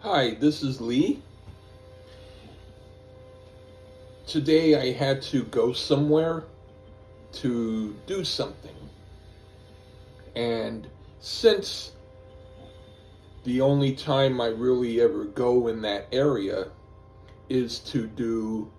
Hi, this is Lee. Today I had to go somewhere to do something. And since the only time I really ever go in that area is to do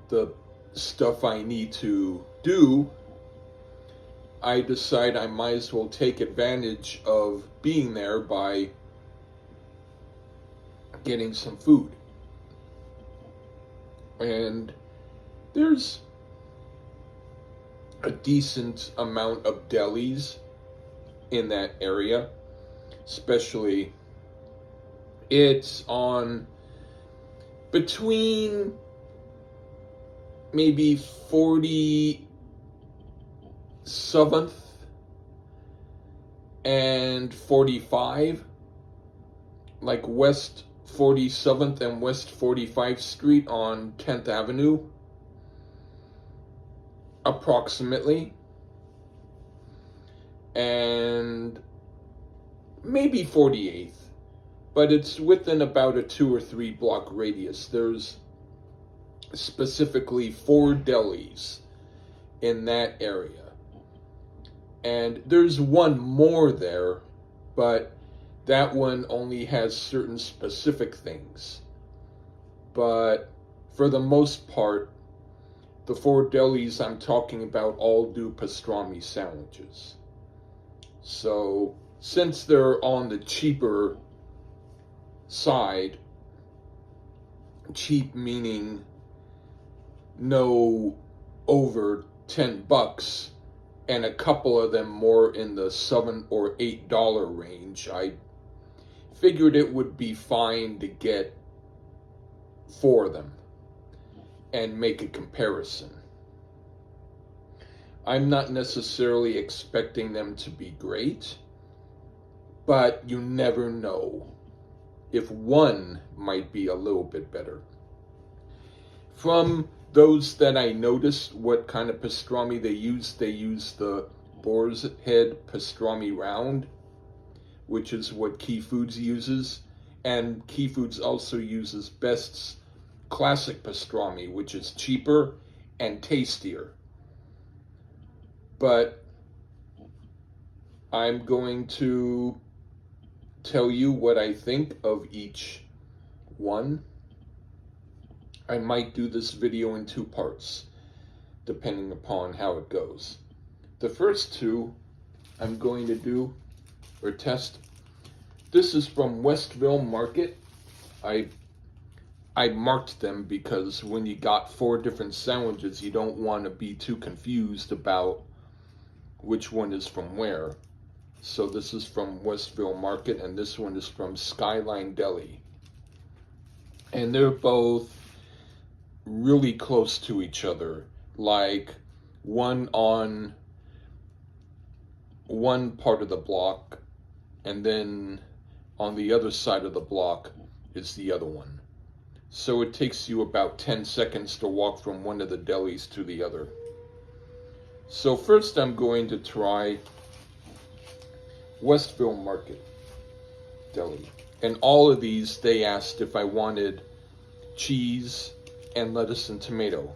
the stuff I need to do, I decide I might as well take advantage of being there by getting some food. And there's a decent amount of delis in that area, especially it's on between maybe 47th and 45, like West 47th and West 45th Street on 10th Avenue, approximately, and maybe 48th, but it's within about a 2 or 3 block radius. There's specifically 4 delis in that area, and there's one more there, but that one only has certain specific things. But for the most part, the 4 delis I'm talking about all do pastrami sandwiches. So since they're on the cheaper side, cheap meaning no over $10, and a couple of them more in the $7 or $8 range, I figured it would be fine to get 4 of them and make a comparison. I'm not necessarily expecting them to be great, but you never know if one might be a little bit better. From those that I noticed what kind of pastrami they use the boar's head pastrami round, which is what Key Foods uses, and Key Foods also uses Best's classic pastrami, which is cheaper and tastier. But I'm going to tell you what I think of each one. I might do this video in 2 parts, depending upon how it goes. The first 2 I'm going to do or test. This is from Westville Market. I marked them because when you got 4 different sandwiches, you don't want to be too confused about which one is from where. So this is from Westville Market, and this one is from Skyline Deli. And they're both really close to each other, like one on one part of the block, and then on the other side of the block is the other one. So it takes you about 10 seconds to walk from one of the delis to the other. So first I'm going to try Westville Market Deli. And all of these, they asked if I wanted cheese and lettuce and tomato.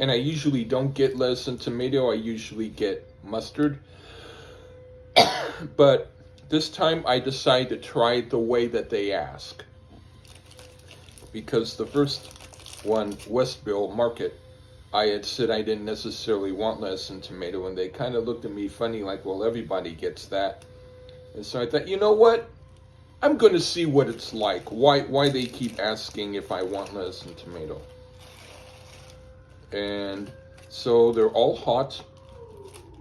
And I usually don't get lettuce and tomato, I usually get mustard. But this time I decided to try it the way that they ask. Because the first one, Westville Market, I had said I didn't necessarily want lettuce and tomato, and they kind of looked at me funny like, well, everybody gets that. And so I thought, you know what? I'm going to see what it's like. Why they keep asking if I want lettuce and tomato. And so they're all hot.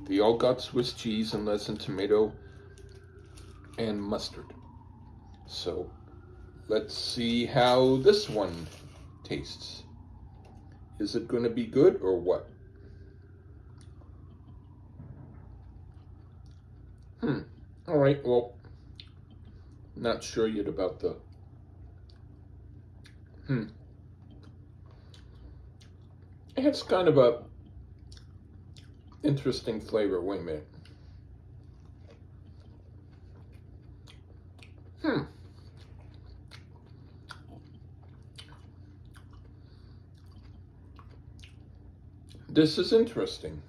They all got Swiss cheese and lettuce and tomato and mustard. So let's see how this one tastes. Is it going to be good or what? All right, well, not sure yet about the it has kind of a interesting flavor. Wait a minute. This is interesting.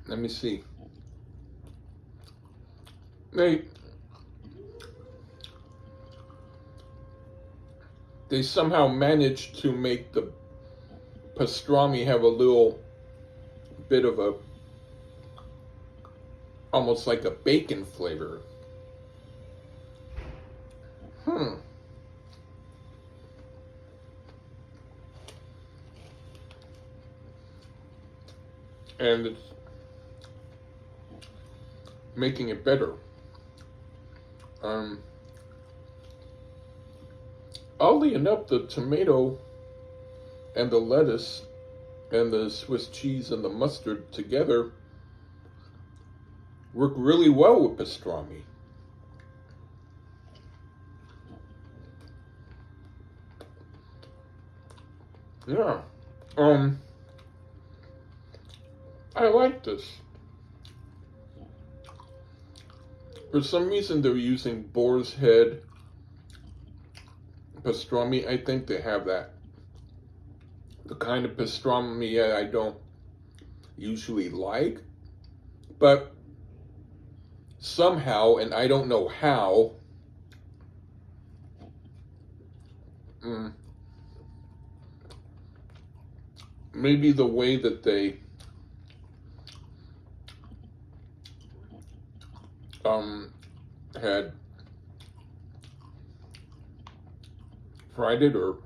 Let me see. They somehow managed to make the pastrami have a little bit of a, almost like a bacon flavor. And it's making it better. Oddly enough, the tomato and the lettuce and the Swiss cheese and the mustard together work really well with pastrami. Yeah. I like this. For some reason, they're using boar's head pastrami. I think they have that. The kind of pastrami I don't usually like. But somehow, and I don't know how, maybe the way that they had fried it or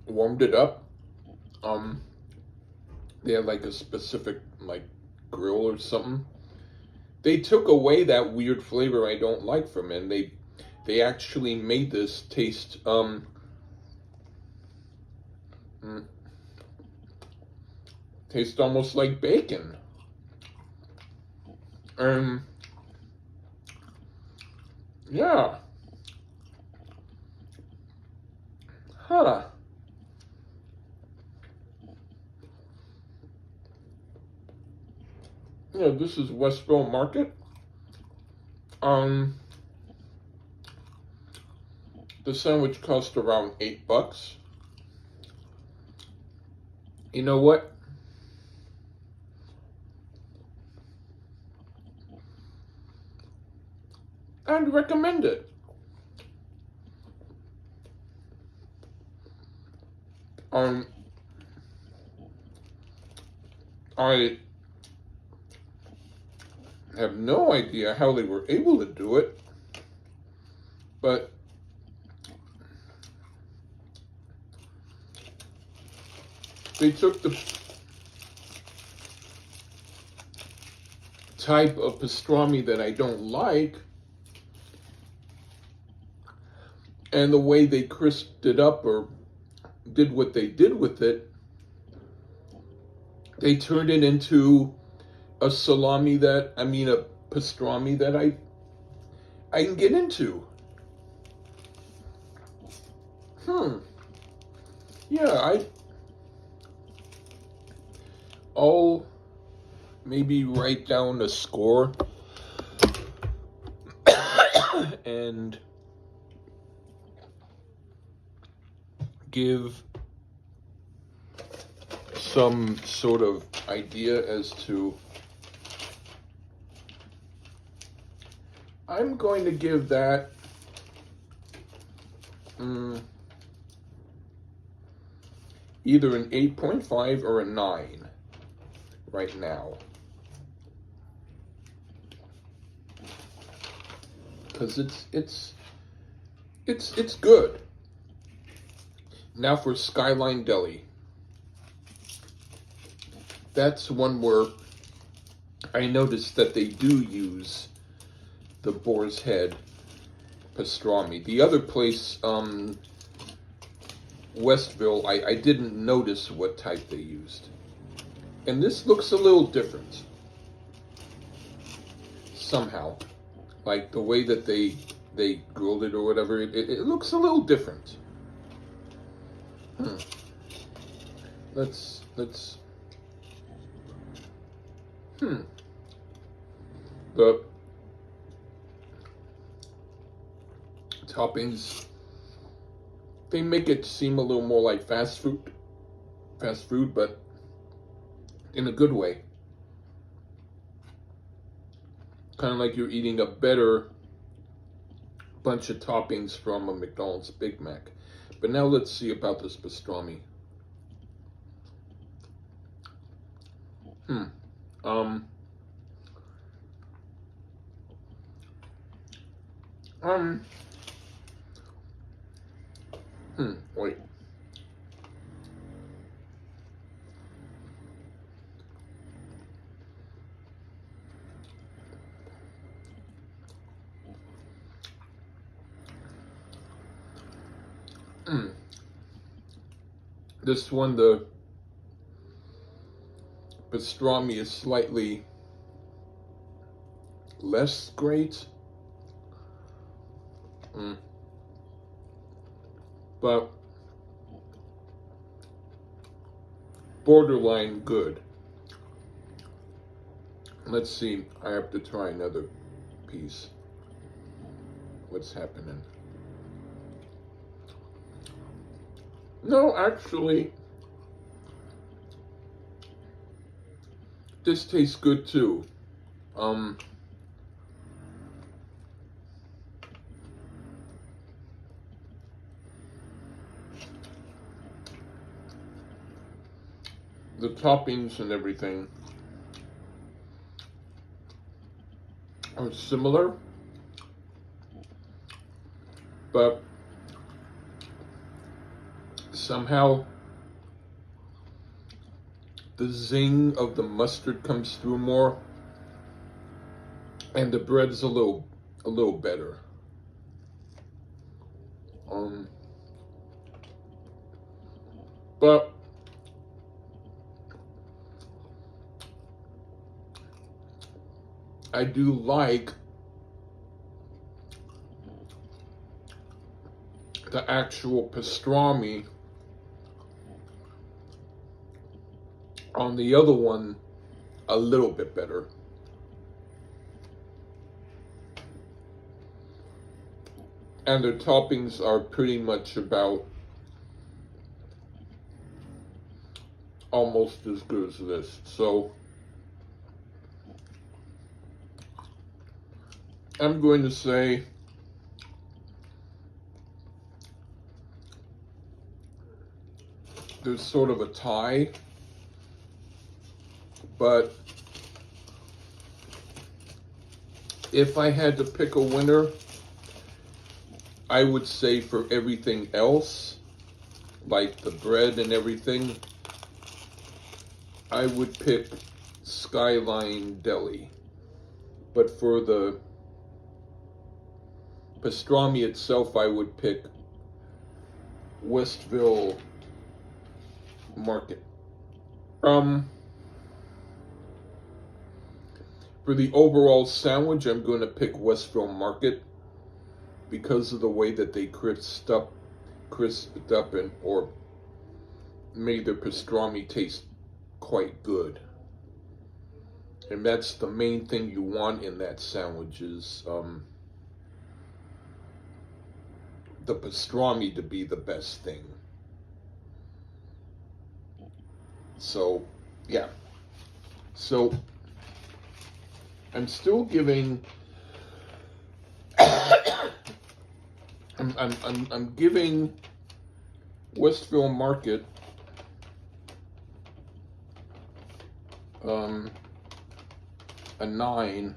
warmed it up. They had like a specific like grill or something. They took away that weird flavor I don't like from it. And they actually made this taste taste almost like bacon. Yeah. Yeah, this is Westville Market. The sandwich cost around $8. You know what? I'd recommend it. I have no idea how they were able to do it, but they took the type of pastrami that I don't like, and the way they crisped it up or did what they did with it, they turned it into a pastrami that I can get into. Yeah, I'll maybe write down a score and give some sort of idea as to, I'm going to give that either an 8.5 or a 9 right now. Because it's good. Now for Skyline Deli. That's one where I noticed that they do use the boar's head pastrami. The other place, Westville, I didn't notice what type they used. And this looks a little different. Somehow. Like the way that they grilled it or whatever, it looks a little different. Let's The toppings, they make it seem a little more like fast food, but in a good way. Kind of like you're eating a better bunch of toppings from a McDonald's Big Mac. But now let's see about this pastrami. Wait. This one, the pastrami is slightly less great. But borderline good. Let's see, I have to try another piece. What's happening? No, actually, this tastes good too. The toppings and everything are similar, but somehow the zing of the mustard comes through more, and the bread's a little better. But I do like the actual pastrami on the other one a little bit better. And the toppings are pretty much about almost as good as this. So I'm going to say there's sort of a tie, but if I had to pick a winner, I would say for everything else, like the bread and everything, I would pick Skyline Deli. But for the pastrami itself, I would pick Westville Market. For the overall sandwich, I'm going to pick Westville Market because of the way that they crisped up and or made their pastrami taste quite good. And that's the main thing you want in that sandwich is the pastrami to be the best thing. So, yeah. So, I'm still giving I'm giving Westville Market a 9.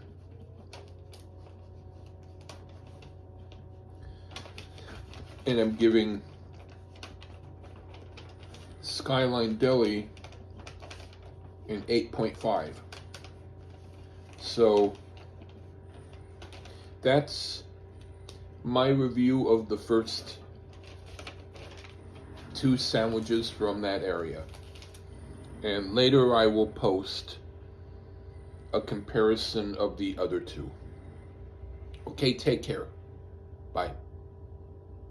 And I'm giving Skyline Deli an 8.5. So that's my review of the first 2 sandwiches from that area. And later I will post a comparison of the other 2. Okay, take care. Bye.